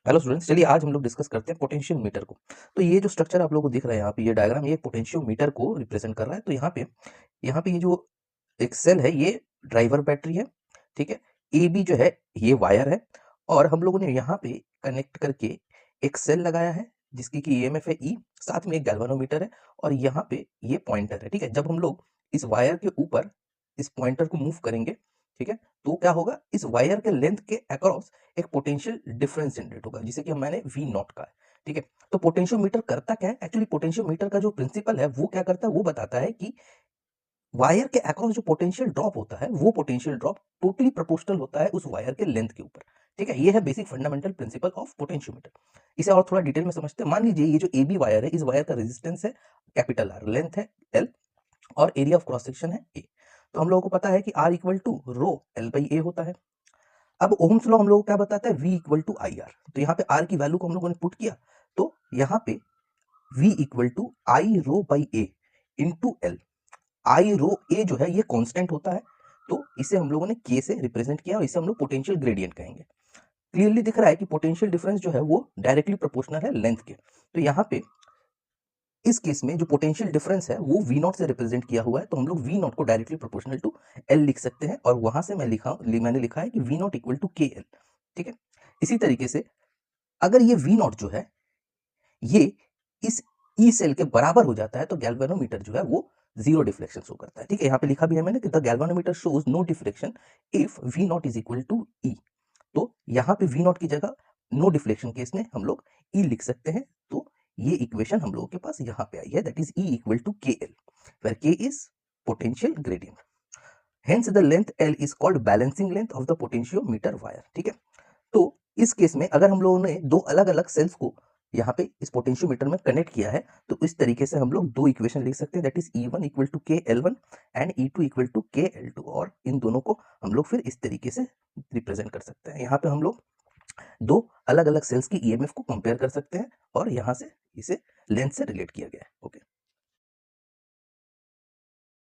Hello students, चलिए आज हम लोग डिस्कस करते हैं पोटेंशियल मीटर को। तो ये जो स्ट्रक्चर आप लोगों को दिख रहा है यहाँ पे, ये डायग्राम, ये पोटेंशियल मीटर को रिप्रेजेंट कर रहा है। तो यहाँ पे ये जो एक सेल है, ये ड्राइवर बैटरी है, ठीक है। ए बी जो है ये वायर है, और हम लोगों ने यहाँ पे कनेक्ट करके एक सेल लगाया है जिसकी कि ईएमएफ है ई, साथ में एक गैल्वेनोमीटर है, और यहाँ पे ये पॉइंटर है, ठीक है। जब हम लोग इस वायर के ऊपर इस पॉइंटर को मूव करेंगे, ठीक है, तो क्या होगा, इस वायर के लेंथ के अक्रॉस एक पोटेंशियल डिफरेंस जनरेट होगा, जिसे कि मैंने वी नॉट का है, ठीक है। तो पोटेंशियोमीटर करता क्या है एक्चुअली? पोटेंशियोमीटर का जो प्रिंसिपल है वो क्या करता है, वो बताता है कि वायर के अक्रॉस जो पोटेंशियल ड्रॉप होता है, वो पोटेंशियल ड्रॉप टोटली प्रोपोर्शनल होता है उस वायर के लेंथ के ऊपर, ठीक है। ये है basic fundamental principle of potentiometer. इसे और थोड़ा डिटेल में समझते हैं। मान लीजिए ये जो ए बी वायर है, इस वायर का रेजिस्टेंस है कैपिटल आर, लेंथ है एल, और एरिया ऑफ क्रॉस सेक्शन है ए। तो हम लोगों को पता है कि R equal to rho L by A होता है। अब ओम्स लॉ हम लोग को क्या बताता है, V equal to I R. तो यहाँ पे R की वैल्यू को हम लोगों ने पुट किया, तो यहाँ पे V equal to I rho by A into L. I rho A जो है ये कांस्टेंट होता है, तो इसे हम लोगों ने K से रिप्रेजेंट किया, और इसे हम लोग पोटेंशियल ग्रेडियंट कहेंगे। क्लियरली दिख रहा है कि पोटेंशियल डिफरेंस जो है वो डायरेक्टली प्रोपोर्शनल है लेंथ के। तो यहाँ पे इस केस में जो पोटेंशियल डिफरेंस है वो वी नॉट से रिप्रेजेंट किया हुआ है, तो हम लोग वी नॉट को डायरेक्टली प्रोपोर्शनल टू एल लिख सकते हैं, और वहां से मैंने लिखा है कि we not equal to K L, ठीक है। इसी तरीके से अगर ये वी नॉट जो है ये इस ई सेल के बराबर हो जाता है, तो गैल्वेनोमीटर जो है वो जीरो डिफ्लेक्शन शो करता है, ठीक है। यहाँ पे लिखा भी है मैंने कि the galvanometer shows no deflection if V naught is equal to E. तो यहाँ पे वी नॉट की जगह नो डिफ्लेक्शन केस में हम लोग ई लिख सकते हैं। तो ये इक्वेशन हम लोगों के पास यहाँ पे आई है, that is E equal to K L, where K is potential gradient. Hence the length L is called balancing length of the potentiometer wire, ठीक है। तो इस केस में अगर हम लोगों ने दो अलग अलग सेल्स को यहाँ पे इस पोटेंशियोमीटर में कनेक्ट किया है, तो इस तरीके से हम लोग दो इक्वेशन लिख सकते हैं, that is E1 equal to के L1 and E2 equal to के L2, और इन दोनों को हम लोग फिर इस तरीके से रिप्रेजेंट कर सकते हैं। यहाँ पे हम लोग दो अलग अलग सेल्स की ईएमएफ को कंपेयर कर सकते हैं, और यहाँ से इसे लेंथ से रिलेट किया गया है, ओके।